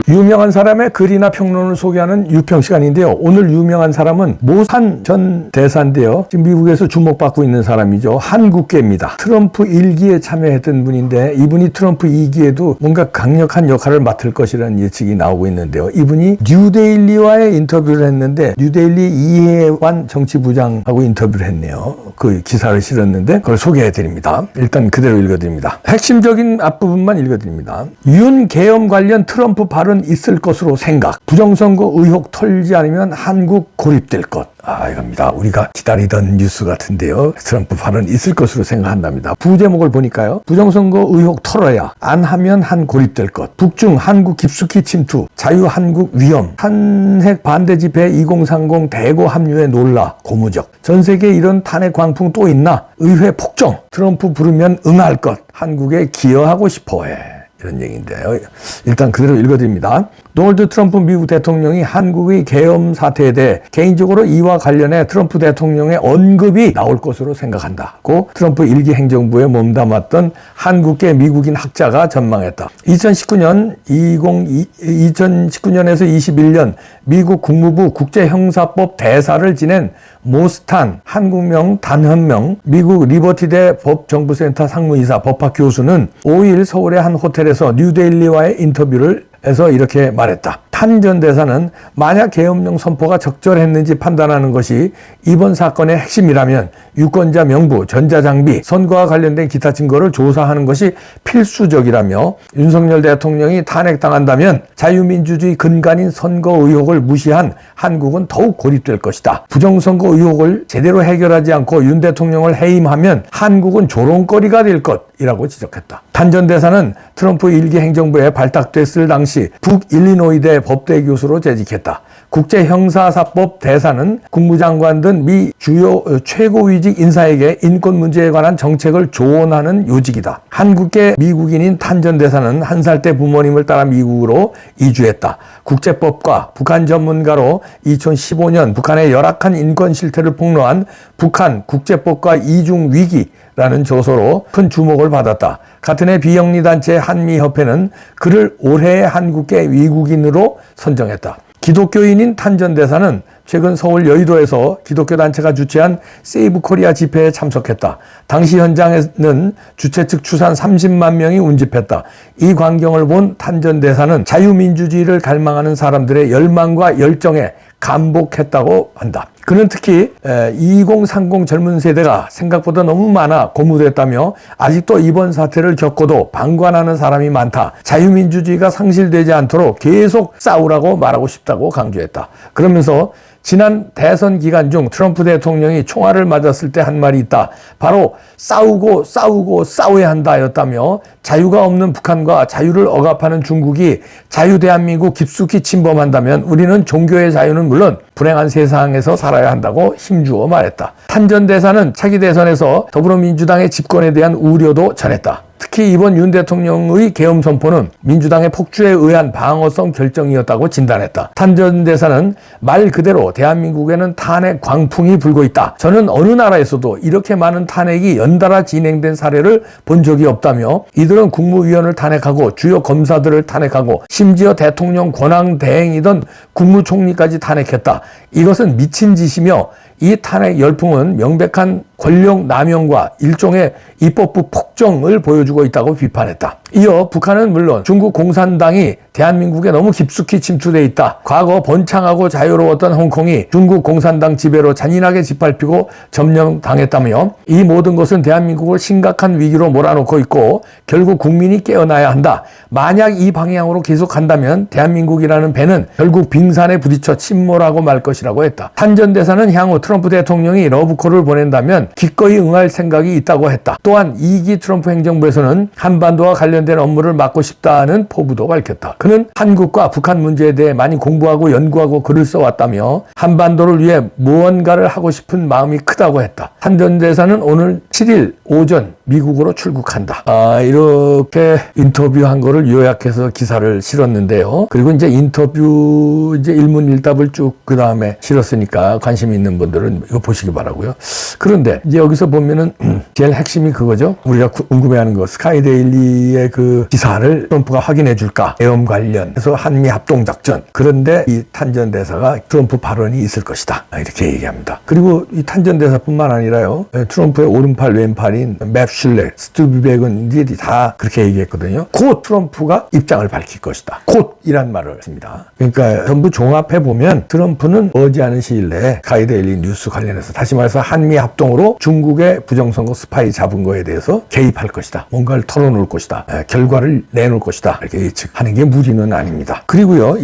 유명한 사람의 글이나 평론을 소개하는 유평 시간인데요. 오늘 유명한 사람은 모산 전 대사인데요. 지금 미국에서 주목받고 있는 사람이죠. 한국계입니다. 트럼프 1기에 참여했던 분인데 이분이 트럼프 2기에도 뭔가 강력한 역할을 맡을 것이라는 예측이 나오고 있는데요. 이분이 뉴데일리와의 인터뷰를 했는데 뉴데일리 이해완 정치부장하고 인터뷰를 했네요. 그 기사를 실었는데 그걸 소개해드립니다. 일단 그대로 읽어드립니다. 핵심적인 앞부분만 읽어드립니다. 윤 계엄 관련 트럼프 발언 있을 것으로 생각. 부정선거 의혹 털지 않으면 한국 고립될 것. 이겁니다. 우리가 기다리던 뉴스 같은데요. 트럼프 발언 있을 것으로 생각한답니다. 부제목을 보니까요. 부정선거 의혹 털어야 안 하면 한 고립될 것. 북중 한국 깊숙이 침투. 자유한국 위험. 탄핵 반대 집회 2030 대거 합류에 놀라. 고무적. 전 세계에 이런 탄핵 광풍 또 있나? 의회 폭정. 트럼프 부르면 응할 것. 한국에 기여하고 싶어해. 이런 얘기인데요. 일단 그대로 읽어드립니다. 도널드 트럼프 미국 대통령이 한국의 계엄 사태에 대해 개인적으로 이와 관련해 트럼프 대통령의 언급이 나올 것으로 생각한다고 트럼프 1기 행정부에 몸담았던 한국계 미국인 학자가 전망했다. 2019년에서 21년 미국 국무부 국제형사법 대사를 지낸 모스탄 한국명 단현명 미국 리버티대 법정보센터 상무이사 법학 교수는 5일 서울의 한 호텔에서 뉴데일리와의 인터뷰를 해서 이렇게 말했다. 탄 전 대사는 만약 계엄령 선포가 적절했는지 판단하는 것이 이번 사건의 핵심이라면 유권자 명부, 전자장비, 선거와 관련된 기타 증거를 조사하는 것이 필수적이라며 윤석열 대통령이 탄핵당한다면 자유민주주의 근간인 선거 의혹을 무시한 한국은 더욱 고립될 것이다. 부정선거 의혹을 제대로 해결하지 않고 윤 대통령을 해임하면 한국은 조롱거리가 될 것이라고 지적했다. 탄 전 대사는 트럼프 1기 행정부에 발탁됐을 당시 북일리노이대 법대 교수로 재직했다. 국제형사사법 대사는 국무장관 등 미 주요 최고위직 인사에게 인권 문제에 관한 정책을 조언하는 요직이다. 한국계 미국인인 탄 전 대사는 한 살 때 부모님을 따라 미국으로 이주했다. 국제법과 북한 전문가로 2015년 북한의 열악한 인권 실태를 폭로한 북한 국제법과 이중 위기라는 저서로 큰 주목을 받았다. 같은 해 비영리단체 한미협회는 그를 올해의 한국계 미국인으로 선정했다. 기독교인인 탄 전 대사는 최근 서울 여의도에서 기독교 단체가 주최한 세이브 코리아 집회에 참석했다. 당시 현장에는 주최 측 추산 30만 명이 운집했다. 이 광경을 본 탄 전 대사는 자유민주주의를 갈망하는 사람들의 열망과 열정에 감복했다고 한다. 그는 특히 2030 젊은 세대가 생각보다 너무 많아 고무됐다며 아직도 이번 사태를 겪고도 방관하는 사람이 많다. 자유민주주의가 상실되지 않도록 계속 싸우라고 말하고 싶다고 강조했다. 그러면서 지난 대선 기간 중 트럼프 대통령이 총알을 맞았을 때 한 말이 있다. 바로 싸우고 싸워야 한다였다며 자유가 없는 북한과 자유를 억압하는 중국이 자유 대한민국 깊숙이 침범한다면 우리는 종교의 자유는 물론 불행한 세상에서 살아야 한다고 힘주어 말했다. 탄 전 대사는 차기 대선에서 더불어민주당의 집권에 대한 우려도 전했다. 특히 이번 윤 대통령의 계엄 선포는 민주당의 폭주에 의한 방어성 결정이었다고 진단했다. 탄 전 대사는 말 그대로 대한민국에는 탄핵 광풍이 불고 있다. 저는 어느 나라에서도 이렇게 많은 탄핵이 연달아 진행된 사례를 본 적이 없다며 이들은 국무위원을 탄핵하고 주요 검사들을 탄핵하고 심지어 대통령 권한 대행이던 국무총리까지 탄핵했다. 이것은 미친 짓이며 이 탄핵 열풍은 명백한 권력 남용과 일종의 입법부 폭정을 보여주고 있다고 비판했다. 이어 북한은 물론 중국 공산당이 대한민국에 너무 깊숙이 침투돼 있다. 과거 번창하고 자유로웠던 홍콩이 중국 공산당 지배로 잔인하게 짓밟히고 점령당했다며 이 모든 것은 대한민국을 심각한 위기로 몰아넣고 있고 결국 국민이 깨어나야 한다. 만약 이 방향으로 계속 간다면 대한민국이라는 배는 결국 빙산에 부딪혀 침몰하고 말 것이라고 했다. 탄 전 대사는 향후 트럼프 대통령이 러브콜을 보낸다면 기꺼이 응할 생각이 있다고 했다. 또한 2기 트럼프 행정부에서는 한반도와 관련된 업무를 맡고 싶다는 포부도 밝혔다. 그는 한국과 북한 문제에 대해 많이 공부하고 연구하고 글을 써왔다며 한반도를 위해 무언가를 하고 싶은 마음이 크다고 했다. 탄 전 대사는 오늘 7일 오전 미국으로 출국한다. 이렇게 인터뷰한 거를 요약해서 기사를 실었는데요. 그리고 이제 인터뷰 이제 일문일답을 쭉 그 다음에 실었으니까 관심 있는 분들은 이거 보시기 바라고요. 그런데 이제 여기서 보면은 제일 핵심이 그거죠. 우리가 궁금해하는 거 스카이데일리의 그 기사를 트럼프가 확인해 줄까? 계엄 관련해서 한미 합동작전. 그런데 이 탄전대사가 트럼프 발언이 있을 것이다. 이렇게 얘기합니다. 그리고 이 탄전대사뿐만 아니라요. 트럼프의 오른팔 왼팔인 맵 슐렉, 스티브 배건들이 다 그렇게 얘기했거든요. 곧 트럼프가 입장을 밝힐 것이다. 곧이란 말을 했습니다. 그러니까 전부 종합해 보면 트럼프는 머지않은 시일 내에 스카이데일리 뉴스 관련해서 다시 말해서 한미 합동으로 중국의 부정선거 스파이 잡은 거에 대해서 개입할 것이다. 뭔가를 털어놓을 것이다. 결과를 내놓을 것이다. 이렇게 예측하는 게 무리는 아닙니다. 그리고요,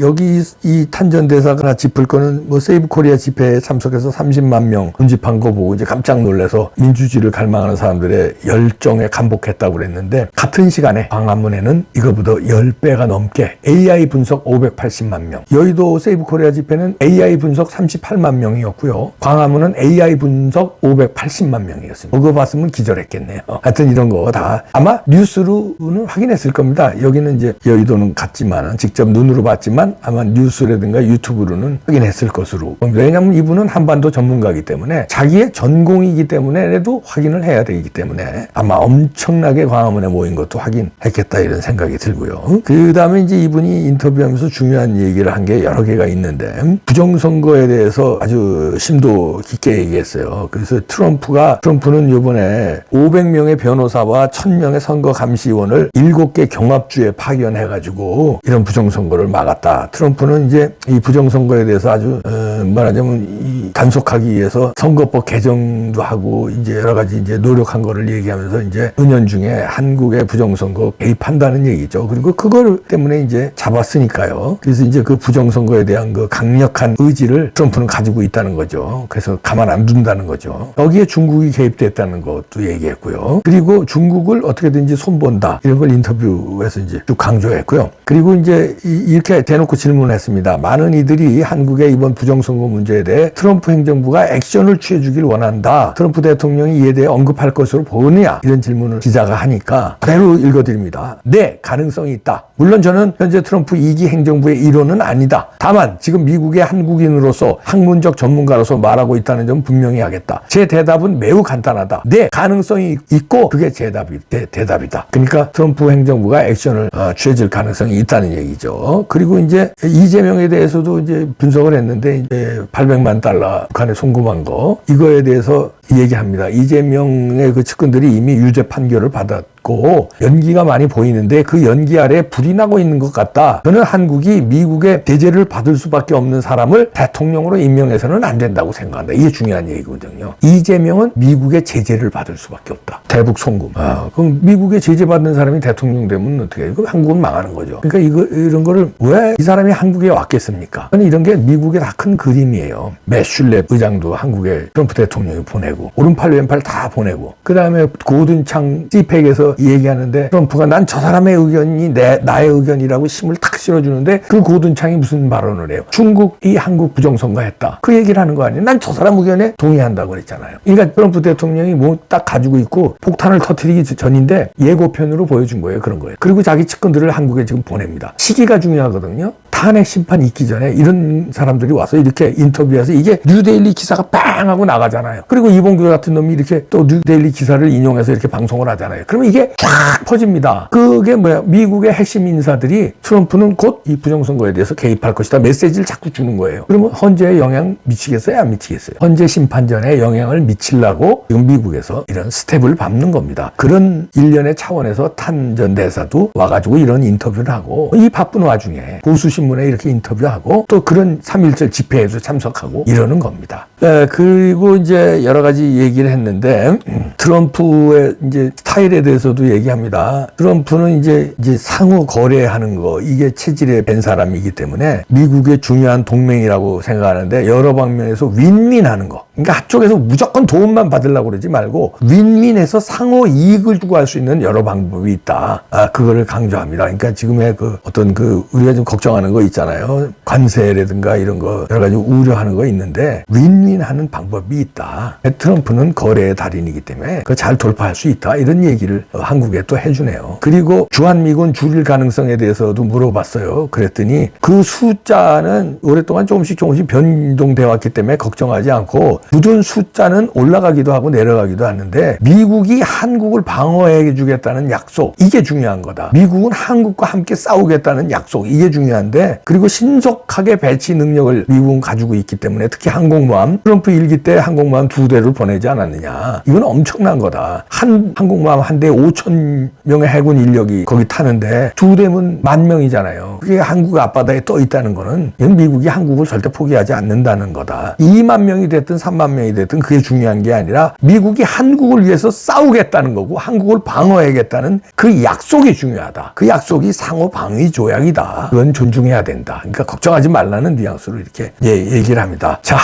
여기 이 탄전대사가 짚을 거는 뭐 세이브 코리아 집회에 참석해서 30만 명 운집한 거 보고 이제 깜짝 놀라서 민주주의를 갈망하는 사람들의 열정에 감복했다고 그랬는데 같은 시간에 광화문에는 이거보다 10배가 넘게 AI 분석 580만 명. 여의도 세이브 코리아 집회는 AI 분석 38만 명이었고요. 광화문은 AI 분석 580만 명이었습니다. 그거 봤으면 기절했겠네요. 하여튼 이런 거 다 아마 뉴스로는 확인했을 겁니다. 여기는 이제 여의도는 갔지만 직접 눈으로 봤지만 아마 뉴스라든가 유튜브로는 확인했을 것으로. 왜냐하면 이분은 한반도 전문가이기 때문에 자기의 전공이기 때문에라도 확인을 해야 되기 때문에 아마 엄청나게 광화문에 모인 것도 확인했겠다 이런 생각이 들고요. 그 다음에 이제 이분이 인터뷰하면서 중요한 얘기를 한 게 여러 개가 있는데 부정선거에 대해서 아주 심도 깊게 얘기했어요. 그래서 트럼프는 이번에 500명의 변호사와 1000명의 선거 감시원을 7개 경합주에 파견해가지고 이런 부정선거를 막았다. 트럼프는 이제 이 부정선거에 대해서 아주 말하자면 단속하기 위해서 선거법 개정도 하고 이제 여러 가지 이제 노력한 거를 얘기하면서 이제 은연중에 한국의 부정선거 개입한다는 얘기죠. 그리고 그걸 때문에 이제 잡았으니까요. 그래서 이제 그 부정선거에 대한 그 강력한 의지를 트럼프는 가지고 있다는 거죠. 그래서 가만 안 둔다는 거죠. 여기에 중국이 개입됐다는 것도 얘기했고요. 그리고 중국을 어떻게든지 손본다. 이런 걸 인터뷰에서 이제 쭉 강조했고요. 그리고 이제 이렇게 대놓고 질문했습니다. 많은 이들이 한국의 이번 부정선거 문제에 대해 트럼프 행정부가 액션을 취해주길 원한다. 트럼프 대통령이 이에 대해 언급할 것으로 보느냐? 이런 질문을 기자가 하니까 그대로 읽어드립니다. 네, 가능성이 있다. 물론 저는 현재 트럼프 2기 행정부의 일원은 아니다. 다만 지금 미국의 한국인으로서 학문적 전문가로서 말하고 있다는 점 분명히 하겠다. 제 대답은 매우 간단하다. 네, 가능성이 있고 그게 대답이다. 그러니까 트럼프 행정부가 액션을 취해질 가능성이 있다는 얘기죠. 그리고 이제 이재명에 대해서도 이제 분석을 했는데 이제 $800만 북한에 송금한 거 이거에 대해서 얘기합니다. 이재명의 그 측근들이 이미 유죄 판결을 받았고 연기가 많이 보이는데 그 연기 아래 불이 나고 있는 것 같다. 저는 한국이 미국의 제재를 받을 수밖에 없는 사람을 대통령으로 임명해서는 안 된다고 생각한다. 이게 중요한 얘기거든요. 이재명은 미국의 제재를 받을 수밖에 없다. 대북 송금. 그럼 미국의 제재받는 사람이 대통령 되면 어떻게 해요? 그럼 한국은 망하는 거죠. 그러니까 이런 거를 왜 이 사람이 한국에 왔겠습니까? 아니 이런 게 미국의 다 큰 그림이에요. 매슐랩 의장도 한국에 트럼프 대통령이 보내고 오른팔 왼팔 다 보내고 그 다음에 고든창 CPEC에서 얘기하는데 트럼프가 난 저 사람의 의견이 나의 의견이라고 힘을 탁 실어주는데 그 고든창이 무슨 발언을 해요? 중국이 한국 부정선거 했다. 그 얘기를 하는 거 아니에요? 난 저 사람 의견에 동의한다고 그랬잖아요. 그러니까 트럼프 대통령이 뭐 딱 가지고 있고 폭탄을 터뜨리기 전인데 예고편으로 보여준 거예요. 그런 거예요. 그리고 자기 측근들을 한국에 지금 보냅니다. 시기가 중요하거든요. 탄핵 심판 있기 전에 이런 사람들이 와서 이렇게 인터뷰해서 이게 뉴데일리 기사가 빵 하고 나가잖아요. 그리고 이봉규 같은 놈이 이렇게 또 뉴데일리 기사를 인용해서 이렇게 방송을 하잖아요. 그러면 이게 쫙 퍼집니다. 그게 뭐야? 미국의 핵심 인사들이 트럼프는 곧 이 부정선거에 대해서 개입할 것이다. 메시지를 자꾸 주는 거예요. 그러면 헌재에 영향 미치겠어요? 안 미치겠어요? 헌재 심판전에 영향을 미치려고 지금 미국에서 이런 스텝을 밟는 겁니다. 그런 일련의 차원에서 탄전대사도 와가지고 이런 인터뷰를 하고 이 바쁜 와중에 보수신문에 이렇게 인터뷰하고 또 그런 3.1절 집회에도 참석하고 이러는 겁니다. 그리고 이제 여러 가지 얘기를 했는데 트럼프의 이제 스타일에 대해서도 얘기합니다. 트럼프는 이제 상호 거래하는 거 이게 체질에 밴 사람이기 때문에 미국의 중요한 동맹이라고 생각하는데 여러 방면에서 윈윈하는 거. 그러니까 한쪽에서 무조건 도움만 받으려고 그러지 말고 윈윈해서 상호 이익을 추구할 수 있는 여러 방법이 있다. 그거를 강조합니다. 그러니까 지금의 그 어떤 그 우리가 좀 걱정하는 거 거 있잖아요. 관세라든가 이런 거 여러 가지 우려하는 거 있는데 윈윈하는 방법이 있다. 트럼프는 거래의 달인이기 때문에 그거 잘 돌파할 수 있다. 이런 얘기를 한국에 또 해주네요. 그리고 주한미군 줄일 가능성에 대해서도 물어봤어요. 그랬더니 그 숫자는 오랫동안 조금씩 변동돼 왔기 때문에 걱정하지 않고 굳은 숫자는 올라가기도 하고 내려가기도 하는데 미국이 한국을 방어해 주겠다는 약속, 이게 중요한 거다. 미국은 한국과 함께 싸우겠다는 약속, 이게 중요한데, 그리고 신속하게 배치 능력을 미국은 가지고 있기 때문에 특히 항공모함, 트럼프 일기 때 항공모함 2대를 보내지 않았느냐. 이건 엄청난 거다. 항공모함 한 대에 5천 명의 해군 인력이 거기 타는데 2대면 10,000명이잖아요. 그게 한국 앞바다에 떠 있다는 거는 이건 미국이 한국을 절대 포기하지 않는다는 거다. 2만 명이 됐든 3만 명이 됐든 그게 중요한 게 아니라 미국이 한국을 위해서 싸우겠다는 거고 한국을 방어해야겠다는 그 약속이 중요하다. 그 약속이 상호 방위 조약이다. 그건 존중해야 된다. 그러니까 걱정하지 말라는 뉘앙스로 이렇게 얘기를 합니다. 자,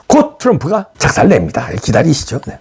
곧 트럼프가 작살냅니다. 기다리시죠. 네.